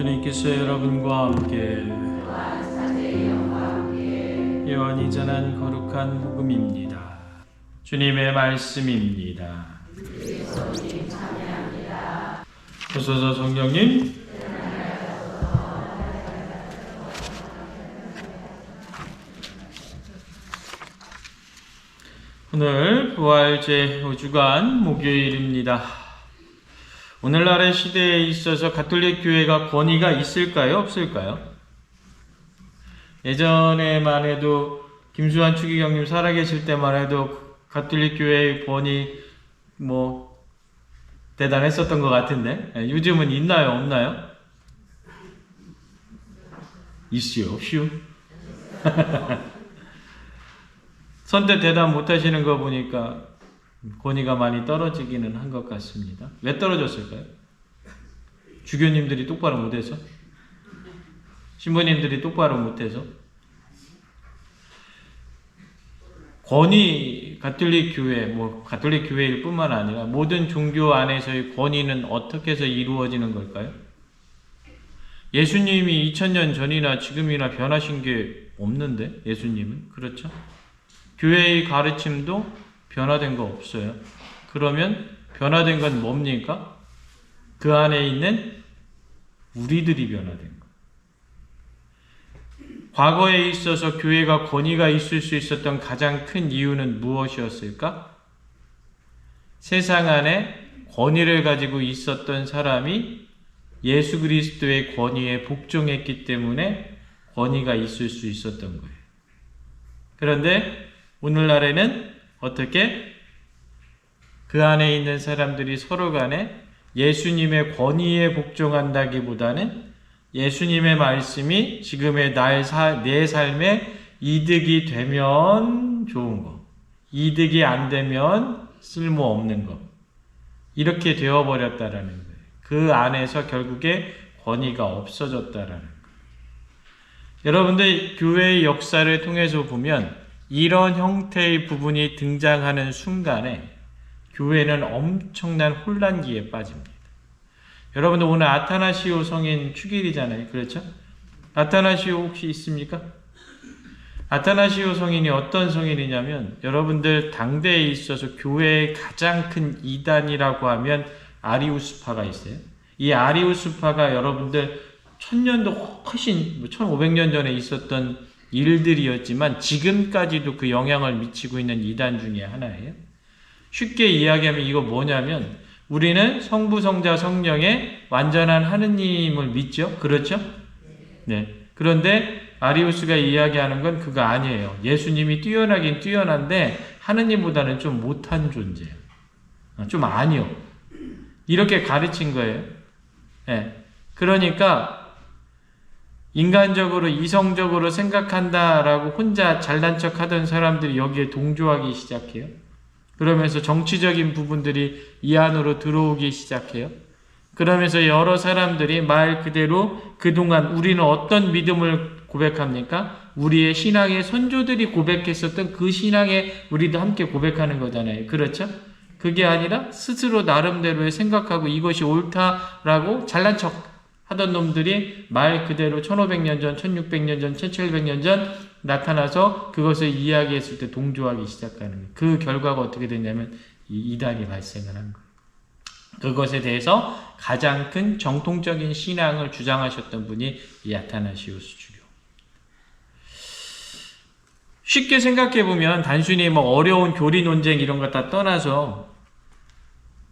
주님께서 여러분과 함께 요한이 전한 거룩한 복음입니다. 주님의 말씀입니다. 보소서 성경님. 오늘 부활 제5주간 목요일입니다. 오늘날의 시대에 있어서 가톨릭 교회가 권위가 있을까요? 없을까요? 예전에만 해도 김수환 추기경님 살아계실 때만 해도 가톨릭 교회의 권위 대단했었던 것 같은데 요즘은 있나요? 없나요? 있어요. 휴. 선뜻 대답 못하시는 거 보니까 권위가 많이 떨어지기는 한 것 같습니다. 왜 떨어졌을까요? 주교님들이 똑바로 못해서? 신부님들이 똑바로 못해서? 권위, 가톨릭 교회, 가톨릭 교회일 뿐만 아니라 모든 종교 안에서의 권위는 어떻게 해서 이루어지는 걸까요? 예수님이 2000년 전이나 지금이나 변하신 게 없는데, 예수님은. 그렇죠? 교회의 가르침도 변화된 거 없어요. 그러면 변화된 건 뭡니까? 그 안에 있는 우리들이 변화된 거. 과거에 있어서 교회가 권위가 있을 수 있었던 가장 큰 이유는 무엇이었을까? 세상 안에 권위를 가지고 있었던 사람이 예수 그리스도의 권위에 복종했기 때문에 권위가 있을 수 있었던 거예요. 그런데 오늘날에는 어떻게? 그 안에 있는 사람들이 서로 간에 예수님의 권위에 복종한다기보다는 예수님의 말씀이 지금의 내 삶에 이득이 되면 좋은 거, 이득이 안 되면 쓸모없는 거, 이렇게 되어버렸다라는 거예요. 그 안에서 결국에 권위가 없어졌다라는 거예요. 여러분들 교회의 역사를 통해서 보면 이런 형태의 부분이 등장하는 순간에 교회는 엄청난 혼란기에 빠집니다. 여러분들 오늘 아타나시오 성인 축일이잖아요. 그렇죠? 아타나시오 혹시 있습니까? 아타나시오 성인이 어떤 성인이냐면 여러분들 당대에 있어서 교회의 가장 큰 이단이라고 하면 아리우스파가 있어요. 이 아리우스파가 여러분들 1000년도 훨씬 1500년 전에 있었던 일들이었지만 지금까지도 그 영향을 미치고 있는 이단 중에 하나예요. 쉽게 이야기하면 이거 뭐냐면 우리는 성부, 성자, 성령의 완전한 하느님을 믿죠? 그렇죠? 네. 그런데 아리우스가 이야기하는 건 그거 아니에요. 예수님이 뛰어나긴 뛰어난데 하느님보다는 좀 못한 존재예요. 좀 아니요. 이렇게 가르친 거예요. 네. 그러니까 인간적으로 이성적으로 생각한다라고 혼자 잘난 척 하던 사람들이 여기에 동조하기 시작해요. 그러면서 정치적인 부분들이 이 안으로 들어오기 시작해요. 그러면서 여러 사람들이 말 그대로 그동안 우리는 어떤 믿음을 고백합니까? 우리의 신앙의 선조들이 고백했었던 그 신앙에 우리도 함께 고백하는 거잖아요. 그렇죠? 그게 아니라 스스로 나름대로의 생각하고 이것이 옳다라고 잘난 척 하던 놈들이 말 그대로 1500년 전, 1600년 전, 1700년 전 나타나서 그것을 이야기했을 때 동조하기 시작하는 거예요. 그 결과가 어떻게 됐냐면 이 이단이 발생을 한 거예요. 그것에 대해서 가장 큰 정통적인 신앙을 주장하셨던 분이 이 아타나시우스 주교. 쉽게 생각해보면 단순히 어려운 교리 논쟁 이런 거 다 떠나서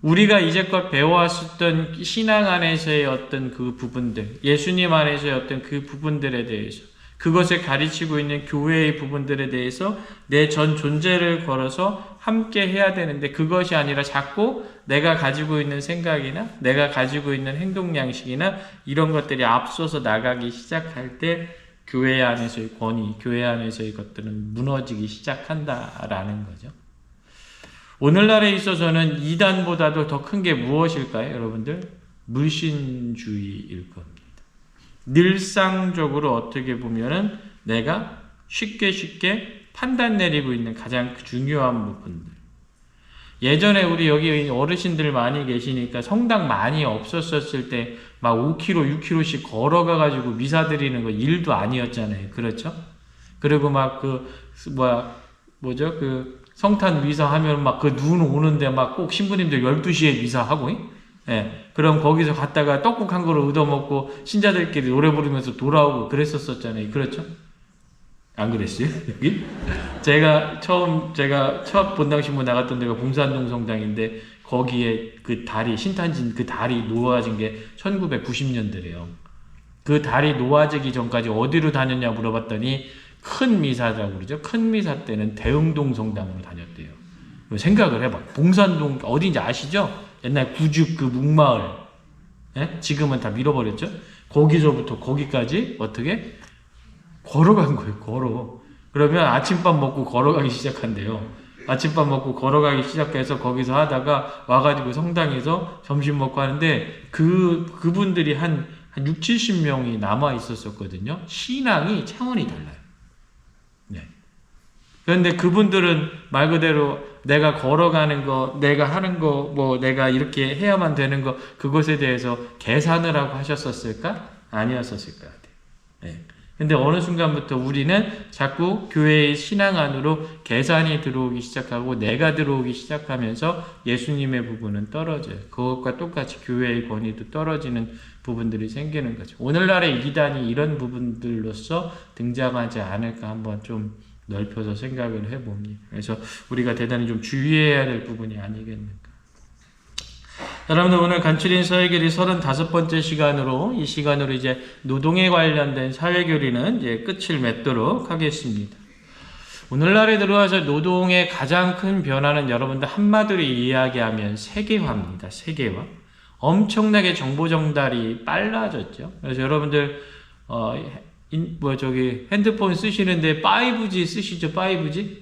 우리가 이제껏 배워왔었던 신앙 안에서의 어떤 그 부분들, 예수님 안에서의 어떤 그 부분들에 대해서, 그것을 가르치고 있는 교회의 부분들에 대해서 내 전 존재를 걸어서 함께 해야 되는데 그것이 아니라 자꾸 내가 가지고 있는 생각이나 내가 가지고 있는 행동 양식이나 이런 것들이 앞서서 나가기 시작할 때 교회 안에서의 권위, 교회 안에서의 것들은 무너지기 시작한다라는 거죠. 오늘날에 있어서는 이단보다도 더 큰 게 무엇일까요, 여러분들? 물신주의일 겁니다. 늘상적으로 어떻게 보면은 내가 쉽게 판단 내리고 있는 가장 중요한 부분들. 예전에 우리 여기 어르신들 많이 계시니까 성당 많이 없었을 때 막 5km, 6km씩 걸어가가지고 미사 드리는 거 일도 아니었잖아요. 그렇죠? 그리고 막 성탄 미사 하면 막 그 눈 오는데 막 꼭 신부님들 12시에 미사하고, 예. 그럼 거기서 갔다가 떡국 한 그릇 얻어먹고 신자들끼리 노래 부르면서 돌아오고 그랬었잖아요. 그렇죠? 안 그랬어요? 여기? 제가 첫 본당신부 나갔던 데가 봉산동 성당인데 거기에 그 다리, 신탄진 그 다리 놓아진 게 1990년대래요. 그 다리 놓아지기 전까지 어디로 다녔냐 물어봤더니 큰 미사라고 그러죠. 큰 미사 때는 대흥동 성당으로 다녔대요. 생각을 해봐. 봉산동 어딘지 아시죠? 옛날 구죽 그 묵마을. 예? 지금은 다 밀어버렸죠? 거기서부터 거기까지 어떻게? 걸어간 거예요. 걸어. 그러면 아침밥 먹고 걸어가기 시작한대요. 아침밥 먹고 걸어가기 시작해서 거기서 하다가 와가지고 성당에서 점심 먹고 하는데 그분들이 한 6, 70명이 남아 있었었거든요. 신앙이 차원이 달라요. 네. 그런데 그분들은 말 그대로 내가 걸어가는 거, 내가 하는 거, 내가 이렇게 해야만 되는 거, 그것에 대해서 계산을 하고 하셨었을까? 아니었었을 것 같아요. 네. 근데 어느 순간부터 우리는 자꾸 교회의 신앙 안으로 계산이 들어오기 시작하고 내가 들어오기 시작하면서 예수님의 부분은 떨어져요. 그것과 똑같이 교회의 권위도 떨어지는 부분들이 생기는 거죠. 오늘날의 이단이 이런 부분들로서 등장하지 않을까 한번 좀 넓혀서 생각을 해봅니다. 그래서 우리가 대단히 좀 주의해야 될 부분이 아니겠는가. 여러분들 오늘 간추린 사회교리 35번째 시간으로 이 시간으로 이제 노동에 관련된 사회교리는 이제 끝을 맺도록 하겠습니다. 오늘날에 들어와서 노동의 가장 큰 변화는 여러분들 한마디로 이야기하면 세계화입니다. 세계화. 엄청나게 정보 전달이 빨라졌죠. 그래서 여러분들 핸드폰 쓰시는데 5G 쓰시죠? 5G?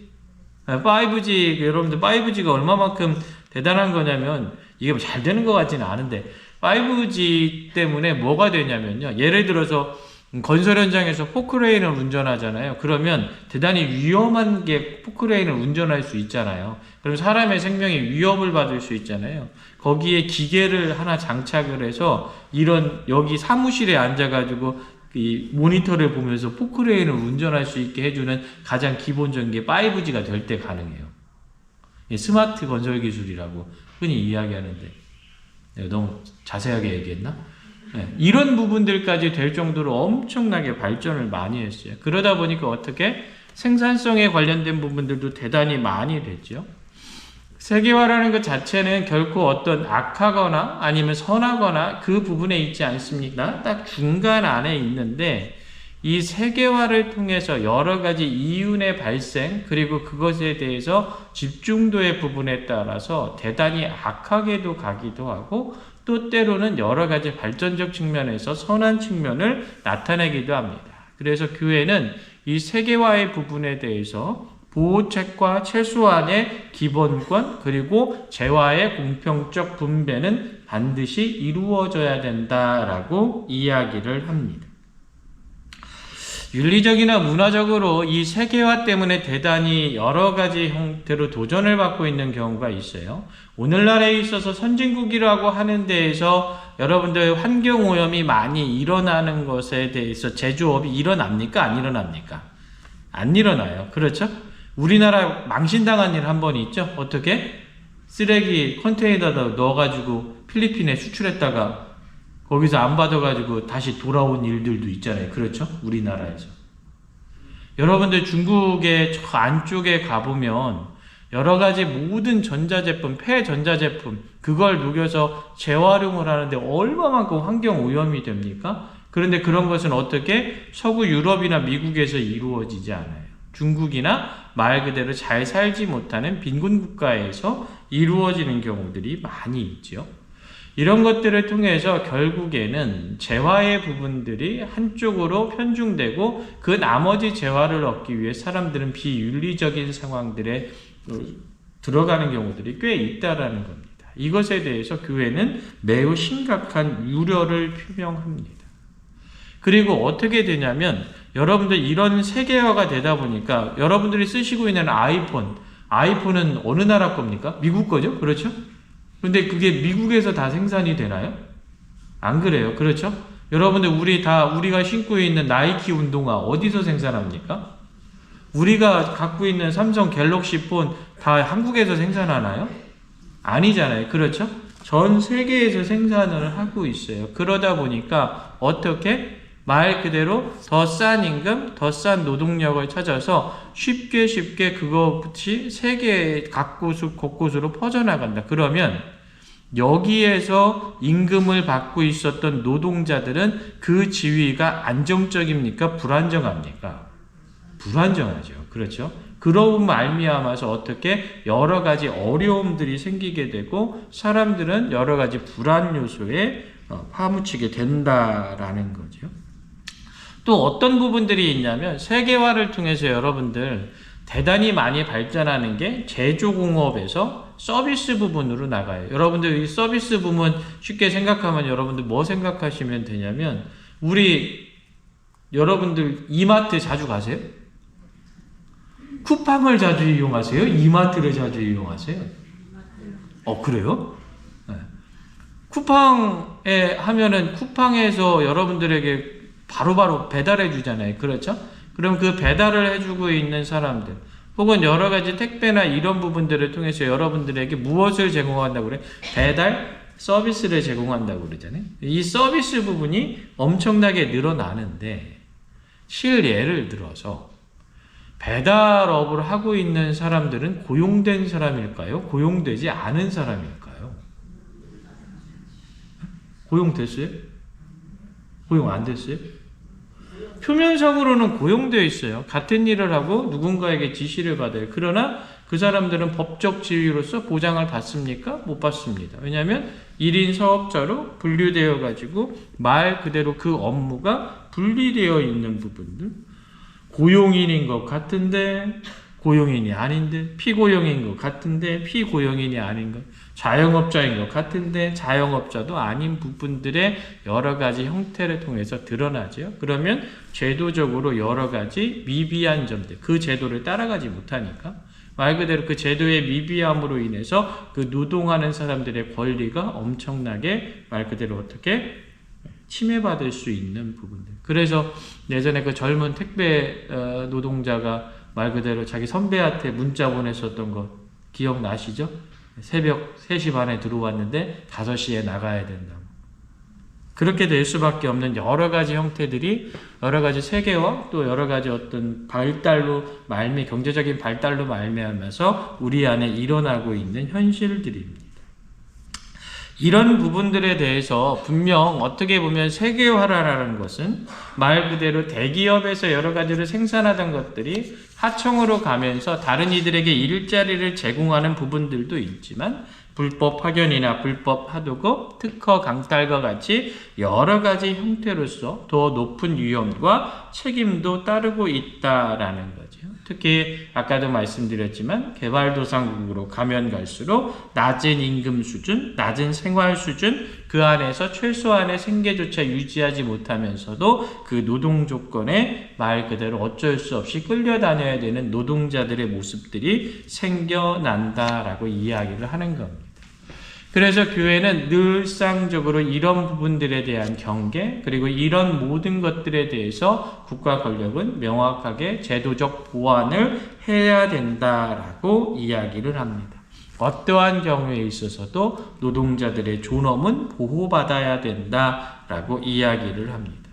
5G 여러분들 5G가 얼마만큼 대단한 거냐면 이게 잘 되는 것 같지는 않은데 5G 때문에 뭐가 되냐면요. 예를 들어서 건설 현장에서 포크레인을 운전하잖아요. 그러면 대단히 위험한 게 포크레인을 운전할 수 있잖아요. 그럼 사람의 생명이 위협을 받을 수 있잖아요. 거기에 기계를 하나 장착을 해서 여기 사무실에 앉아가지고 이 모니터를 보면서 포크레인을 운전할 수 있게 해주는 가장 기본적인 게 5G가 될 때 가능해요. 스마트 건설 기술이라고 흔히 이야기하는데 내가 너무 자세하게 얘기했나? 네, 이런 부분들까지 될 정도로 엄청나게 발전을 많이 했어요. 그러다 보니까 어떻게 생산성에 관련된 부분들도 대단히 많이 됐죠. 세계화라는 것 자체는 결코 어떤 악하거나 아니면 선하거나 그 부분에 있지 않습니까? 딱 중간 안에 있는데 이 세계화를 통해서 여러 가지 이윤의 발생 그리고 그것에 대해서 집중도의 부분에 따라서 대단히 악하게도 가기도 하고 또 때로는 여러 가지 발전적 측면에서 선한 측면을 나타내기도 합니다. 그래서 교회는 이 세계화의 부분에 대해서 보호책과 최소한의 기본권 그리고 재화의 공평적 분배는 반드시 이루어져야 된다라고 이야기를 합니다. 윤리적이나 문화적으로 이 세계화 때문에 대단히 여러 가지 형태로 도전을 받고 있는 경우가 있어요. 오늘날에 있어서 선진국이라고 하는 데에서 여러분들 환경오염이 많이 일어나는 것에 대해서 제조업이 일어납니까? 안 일어납니까? 안 일어나요. 그렇죠? 우리나라 망신당한 일 한 번 있죠? 어떻게? 쓰레기 컨테이너에다 넣어가지고 필리핀에 수출했다가 거기서 안 받아가지고 다시 돌아온 일들도 있잖아요. 그렇죠? 우리나라에서. 여러분들 중국의 저 안쪽에 가보면 여러 가지 모든 전자제품, 폐전자제품 그걸 녹여서 재활용을 하는데 얼마만큼 환경 오염이 됩니까? 그런데 그런 것은 어떻게 서구 유럽이나 미국에서 이루어지지 않아요. 중국이나 말 그대로 잘 살지 못하는 빈곤 국가에서 이루어지는 경우들이 많이 있죠. 이런 것들을 통해서 결국에는 재화의 부분들이 한쪽으로 편중되고 그 나머지 재화를 얻기 위해 사람들은 비윤리적인 상황들에 들어가는 경우들이 꽤 있다라는 겁니다. 이것에 대해서 교회는 매우 심각한 우려를 표명합니다. 그리고 어떻게 되냐면 여러분들 이런 세계화가 되다 보니까 여러분들이 쓰시고 있는 아이폰 아이폰은 어느 나라 겁니까? 미국 거죠? 그렇죠? 근데 그게 미국에서 다 생산이 되나요? 안 그래요. 그렇죠? 여러분들 우리가 신고 있는 나이키 운동화 어디서 생산합니까? 우리가 갖고 있는 삼성 갤럭시 폰 다 한국에서 생산하나요? 아니잖아요. 그렇죠? 전 세계에서 생산을 하고 있어요. 그러다 보니까 어떻게? 말 그대로 더 싼 임금, 더 싼 노동력을 찾아서 쉽게 그것이 세계 곳곳으로 퍼져나간다. 그러면 여기에서 임금을 받고 있었던 노동자들은 그 지위가 안정적입니까? 불안정합니까? 불안정하죠. 그렇죠? 그러고 말미암아서 어떻게 여러 가지 어려움들이 생기게 되고 사람들은 여러 가지 불안 요소에 파묻히게 된다라는 거죠. 또 어떤 부분들이 있냐면 세계화를 통해서 여러분들 대단히 많이 발전하는 게 제조공업에서 서비스 부분으로 나가요. 여러분들 이 서비스 부분 쉽게 생각하면 여러분들 뭐 생각하시면 되냐면 여러분들 이마트 자주 가세요? 쿠팡을 자주 이용하세요? 이마트를 자주 이용하세요? 그래요? 네. 쿠팡에 하면은 쿠팡에서 여러분들에게 바로바로 배달해 주잖아요. 그렇죠? 그럼 그 배달을 해주고 있는 사람들 혹은 여러 가지 택배나 이런 부분들을 통해서 여러분들에게 무엇을 제공한다고 그래? 배달 서비스를 제공한다고 그러잖아요. 이 서비스 부분이 엄청나게 늘어나는데 실예를 들어서 배달업을 하고 있는 사람들은 고용된 사람일까요? 고용되지 않은 사람일까요? 고용됐어요? 고용 안 됐어요? 표면적으로는 고용되어 있어요. 같은 일을 하고 누군가에게 지시를 받아요. 그러나 그 사람들은 법적 지위로서 보장을 받습니까? 못 받습니다. 왜냐하면 1인 사업자로 분류되어 가지고 말 그대로 그 업무가 분리되어 있는 부분들, 고용인인 것 같은데 고용인이 아닌데, 피고용인 것 같은데 피고용인이 아닌 것, 자영업자인 것 같은데 자영업자도 아닌 부분들의 여러 가지 형태를 통해서 드러나죠. 그러면 제도적으로 여러 가지 미비한 점들, 그 제도를 따라가지 못하니까 말 그대로 그 제도의 미비함으로 인해서 그 노동하는 사람들의 권리가 엄청나게 말 그대로 어떻게 침해받을 수 있는 부분들. 그래서 예전에 그 젊은 택배 노동자가 말 그대로 자기 선배한테 문자 보냈었던 거 기억나시죠? 새벽 3시 반에 들어왔는데 5시에 나가야 된다고. 그렇게 될 수밖에 없는 여러 가지 형태들이 여러 가지 세계와 또 여러 가지 어떤 경제적인 발달로 말미암아서 우리 안에 일어나고 있는 현실들입니다. 이런 부분들에 대해서 분명 어떻게 보면 세계화라는 것은 말 그대로 대기업에서 여러 가지를 생산하던 것들이 하청으로 가면서 다른 이들에게 일자리를 제공하는 부분들도 있지만 불법 파견이나 불법 하도급, 특허 강탈과 같이 여러 가지 형태로서 더 높은 위험과 책임도 따르고 있다라는 거죠. 특히 아까도 말씀드렸지만 개발도상국으로 가면 갈수록 낮은 임금 수준, 낮은 생활 수준, 그 안에서 최소한의 생계조차 유지하지 못하면서도 그 노동 조건에 말 그대로 어쩔 수 없이 끌려다녀야 되는 노동자들의 모습들이 생겨난다라고 이야기를 하는 겁니다. 그래서 교회는 늘상적으로 이런 부분들에 대한 경계, 그리고 이런 모든 것들에 대해서 국가 권력은 명확하게 제도적 보완을 해야 된다라고 이야기를 합니다. 어떠한 경우에 있어서도 노동자들의 존엄은 보호받아야 된다라고 이야기를 합니다.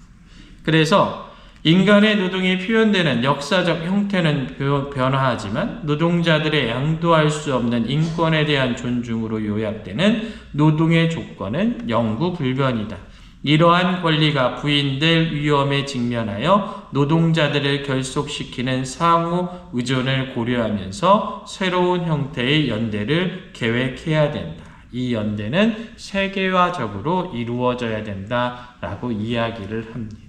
그래서 인간의 노동이 표현되는 역사적 형태는 변화하지만 노동자들의 양도할 수 없는 인권에 대한 존중으로 요약되는 노동의 조건은 영구불변이다. 이러한 권리가 부인될 위험에 직면하여 노동자들을 결속시키는 상호 의존을 고려하면서 새로운 형태의 연대를 계획해야 된다. 이 연대는 세계화적으로 이루어져야 된다라고 이야기를 합니다.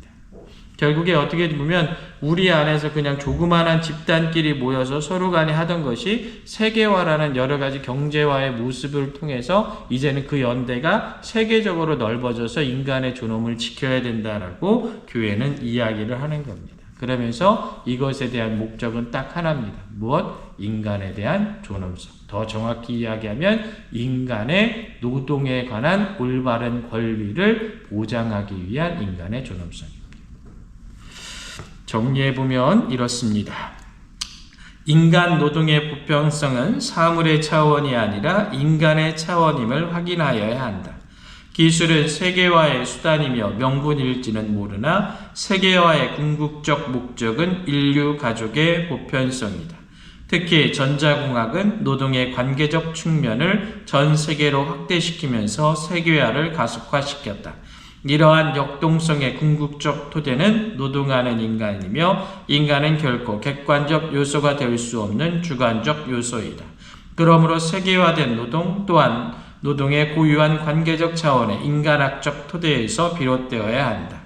결국에 어떻게 보면 우리 안에서 그냥 조그마한 집단끼리 모여서 서로 간에 하던 것이 세계화라는 여러 가지 경제화의 모습을 통해서 이제는 그 연대가 세계적으로 넓어져서 인간의 존엄을 지켜야 된다라고 교회는 이야기를 하는 겁니다. 그러면서 이것에 대한 목적은 딱 하나입니다. 무엇? 인간에 대한 존엄성. 더 정확히 이야기하면 인간의 노동에 관한 올바른 권리를 보장하기 위한 인간의 존엄성입니다. 정리해보면 이렇습니다. 인간 노동의 보편성은 사물의 차원이 아니라 인간의 차원임을 확인하여야 한다. 기술은 세계화의 수단이며 명분일지는 모르나 세계화의 궁극적 목적은 인류 가족의 보편성이다. 특히 전자공학은 노동의 관계적 측면을 전 세계로 확대시키면서 세계화를 가속화시켰다. 이러한 역동성의 궁극적 토대는 노동하는 인간이며 인간은 결코 객관적 요소가 될 수 없는 주관적 요소이다. 그러므로 세계화된 노동 또한 노동의 고유한 관계적 차원의 인간학적 토대에서 비롯되어야 한다.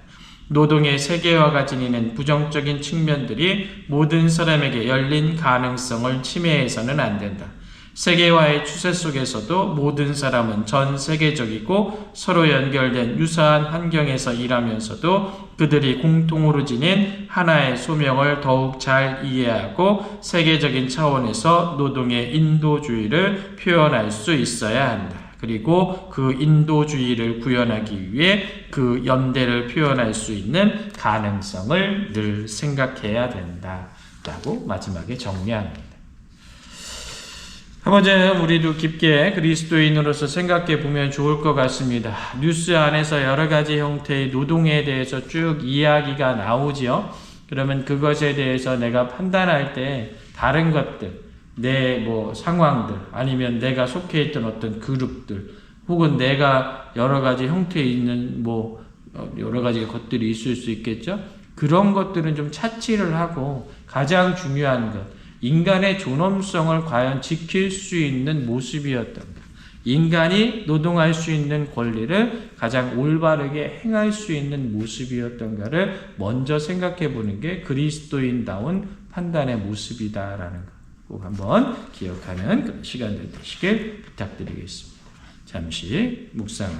노동의 세계화가 지니는 부정적인 측면들이 모든 사람에게 열린 가능성을 침해해서는 안 된다. 세계화의 추세 속에서도 모든 사람은 전 세계적이고 서로 연결된 유사한 환경에서 일하면서도 그들이 공통으로 지닌 하나의 소명을 더욱 잘 이해하고 세계적인 차원에서 노동의 인도주의를 표현할 수 있어야 한다. 그리고 그 인도주의를 구현하기 위해 그 연대를 표현할 수 있는 가능성을 늘 생각해야 된다. 라고 마지막에 정리합니다. 한번 좀 우리도 깊게 그리스도인으로서 생각해 보면 좋을 것 같습니다. 뉴스 안에서 여러 가지 형태의 노동에 대해서 쭉 이야기가 나오죠. 그러면 그것에 대해서 내가 판단할 때 다른 것들, 내 상황들, 아니면 내가 속해 있던 어떤 그룹들, 혹은 내가 여러 가지 형태에 있는 여러 가지 것들이 있을 수 있겠죠. 그런 것들은 좀 차치를 하고 가장 중요한 것, 인간의 존엄성을 과연 지킬 수 있는 모습이었던가, 인간이 노동할 수 있는 권리를 가장 올바르게 행할 수 있는 모습이었던가를 먼저 생각해 보는 게 그리스도인다운 판단의 모습이다라는 것 꼭 한번 기억하는 그런 시간들 되시길 부탁드리겠습니다. 잠시 묵상.